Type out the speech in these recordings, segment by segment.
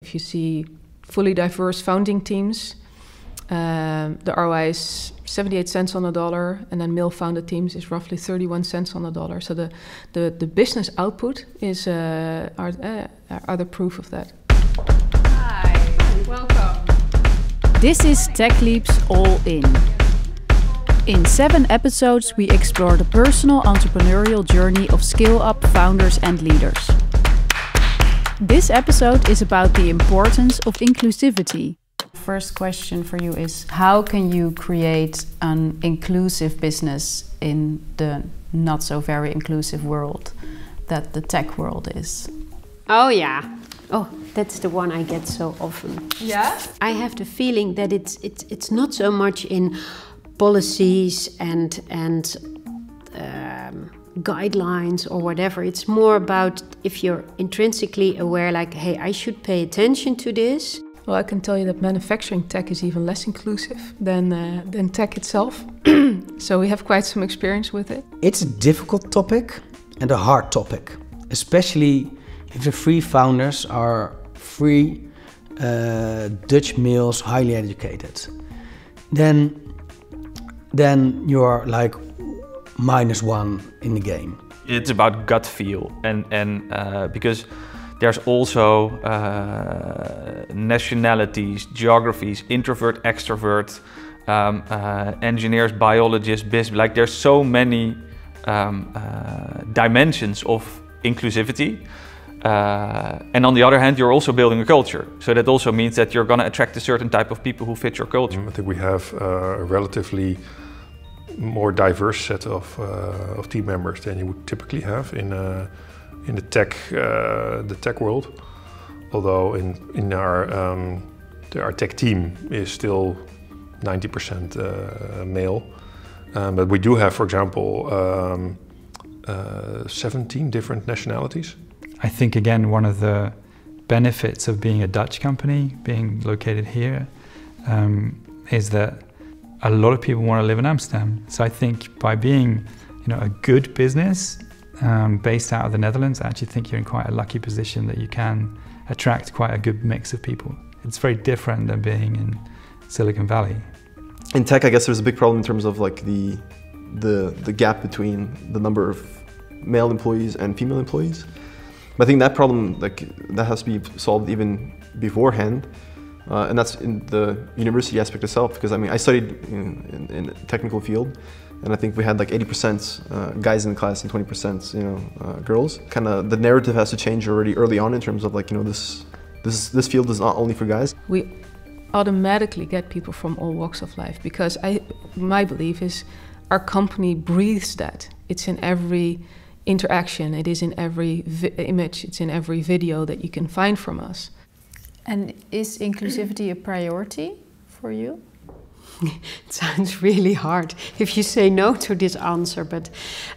If you see fully diverse founding teams, the ROI is 78 cents on the dollar, and then male-founded teams is roughly 31 cents on the dollar. So the business output is are the proof of that. Hi, welcome. This is Tech Leap's All In. In 7 episodes, we explore the personal entrepreneurial journey of scale-up founders and leaders. This episode is about the importance of inclusivity. First question for you is, how can you create an inclusive business in the not so very inclusive world that the tech world is? Oh yeah. Oh, that's the one I get so often. Yeah? I have the feeling that it's not so much in policies and guidelines or whatever. It's more about if you're intrinsically aware, like, hey, I should pay attention to this. Well, I can tell you that manufacturing tech is even less inclusive than tech itself. So we have quite some experience with it. It's a difficult topic and a hard topic, especially if the 3 founders are 3 Dutch males, highly educated. Then you're like -1 in the game. It's about gut feel, and because there's also nationalities, geographies, introvert, extrovert, engineers, biologists, business. Like there's so many dimensions of inclusivity. And on the other hand, you're also building a culture. So that also means that you're going to attract a certain type of people who fit your culture. I think we have a relatively more diverse set of team members than you would typically have in the tech world. Although in our tech team is still 90% male, but we do have, for example, 17 different nationalities. I think again one of the benefits of being a Dutch company, being located here, is that a lot of people want to live in Amsterdam. So I think by being, a good business based out of the Netherlands, I actually think you're in quite a lucky position that you can attract quite a good mix of people. It's very different than being in Silicon Valley. In tech, I guess there's a big problem in terms of like the gap between the number of male employees and female employees. But I think that problem, that has to be solved even beforehand. And that's in the university aspect itself, because I mean, I studied in a technical field, and I think we had like 80% guys in the class and 20% girls. Kind of the narrative has to change already early on in terms of like, this field is not only for guys. We automatically get people from all walks of life, because my belief is our company breathes that. It's in every interaction, it is in every image, it's in every video that you can find from us. And is inclusivity a priority for you? It sounds really hard if you say no to this answer, but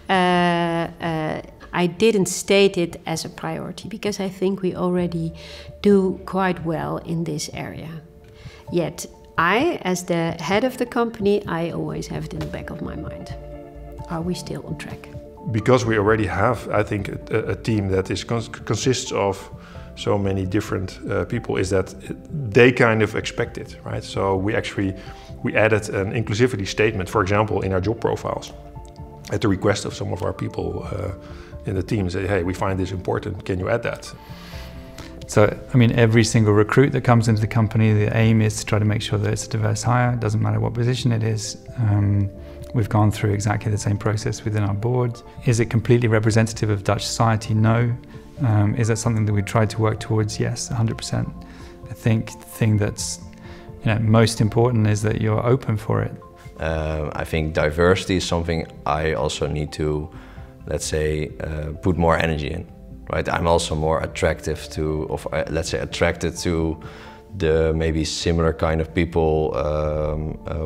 I didn't state it as a priority because I think we already do quite well in this area. Yet I, as the head of the company, I always have it in the back of my mind. Are we still on track? Because we already have, I think, a team that consists of so many different people, is that they kind of expect it, right? So we added an inclusivity statement, for example, in our job profiles, at the request of some of our people in the team. Say, hey, we find this important. Can you add that? So, I mean, every single recruit that comes into the company, the aim is to try to make sure that it's a diverse hire. It doesn't matter what position it is. We've gone through exactly the same process within our board. Is it completely representative of Dutch society? No. Is that something that we tried to work towards? Yes, 100%. I think the thing that's most important is that you're open for it. I think diversity is something I also need to, let's say, put more energy in. Right? I'm also more attracted to the maybe similar kind of people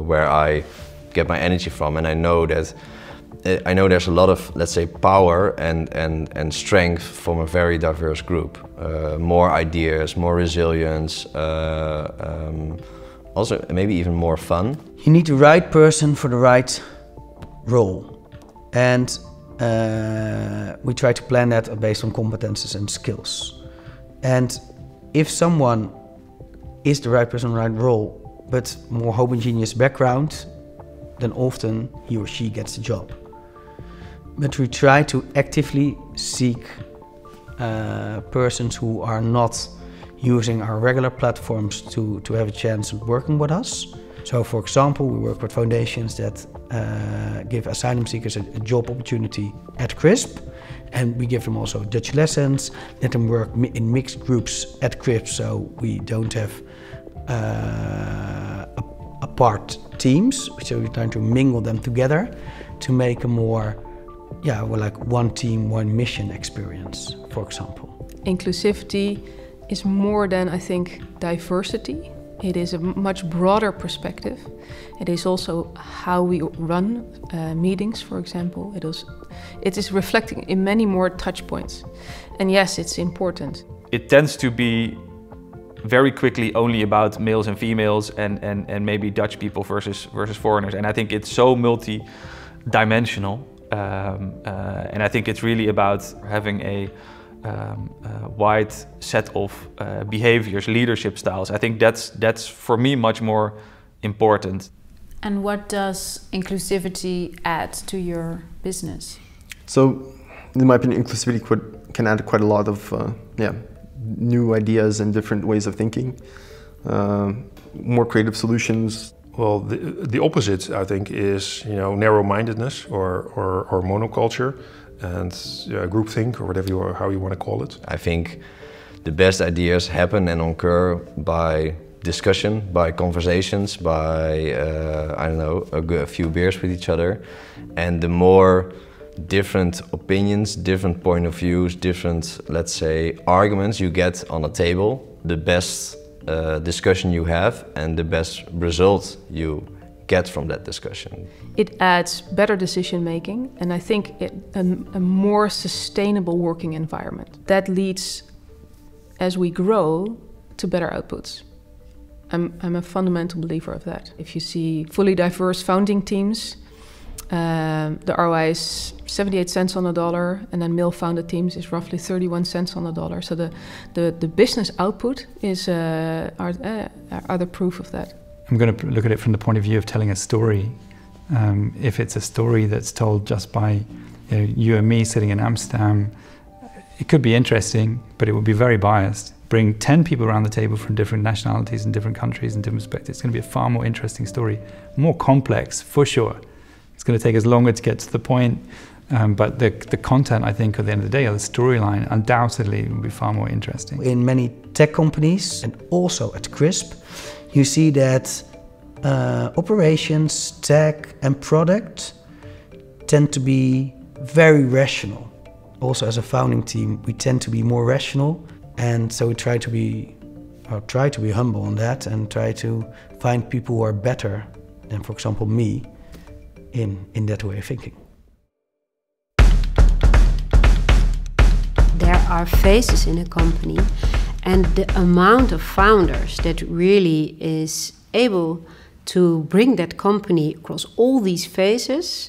where I get my energy from, and I know there's a lot of, let's say, power and strength from a very diverse group. More ideas, more resilience, also maybe even more fun. You need the right person for the right role. And we try to plan that based on competences and skills. And if someone is the right person, right role, but more homogeneous background, then often he or she gets the job. But we try to actively seek persons who are not using our regular platforms to have a chance of working with us. So for example, we work with foundations that give asylum seekers a job opportunity at CRISP, and we give them also Dutch lessons, let them work in mixed groups at CRISP, so we don't have apart teams, so we're trying to mingle them together to make a more, like one team, one mission experience, for example. Inclusivity is more than, I think, diversity. It is a much broader perspective. It is also how we run meetings, for example. It is reflecting in many more touch points. And yes, it's important. It tends to be very quickly only about males and females and maybe Dutch people versus foreigners. And I think it's so multi-dimensional. And I think it's really about having a wide set of behaviors, leadership styles. I think that's for me much more important. And what does inclusivity add to your business? So, in my opinion, inclusivity can add quite a lot of new ideas and different ways of thinking, more creative solutions. Well, the opposite, I think, is narrow-mindedness or monoculture and groupthink, or how you want to call it. I think the best ideas happen and occur by discussion, by conversations, by a few beers with each other, and the more different opinions, different point of views, different, let's say, arguments you get on a table, the best discussion you have and the best result you get from that discussion. It adds better decision making, and I think a more sustainable working environment. That leads, as we grow, to better outputs. I'm a fundamental believer of that. If you see fully diverse founding teams, the ROI is 78 cents on the dollar, and then male-founded teams is roughly 31 cents on the dollar. So the business output is are the proof of that. I'm going to look at it from the point of view of telling a story. If it's a story that's told just by you and me sitting in Amsterdam, it could be interesting, but it would be very biased. Bring 10 people around the table from different nationalities and different countries and different perspectives. It's going to be a far more interesting story, more complex for sure. It's going to take us longer to get to the point, but the content, I think, at the end of the day, or the storyline, undoubtedly will be far more interesting. In many tech companies, and also at CRISP, you see that operations, tech, and product tend to be very rational. Also, as a founding team, we tend to be more rational, and so we try to be humble on that, and try to find people who are better than, for example, me, in that way of thinking. There are phases in a company, and the amount of founders that really is able to bring that company across all these phases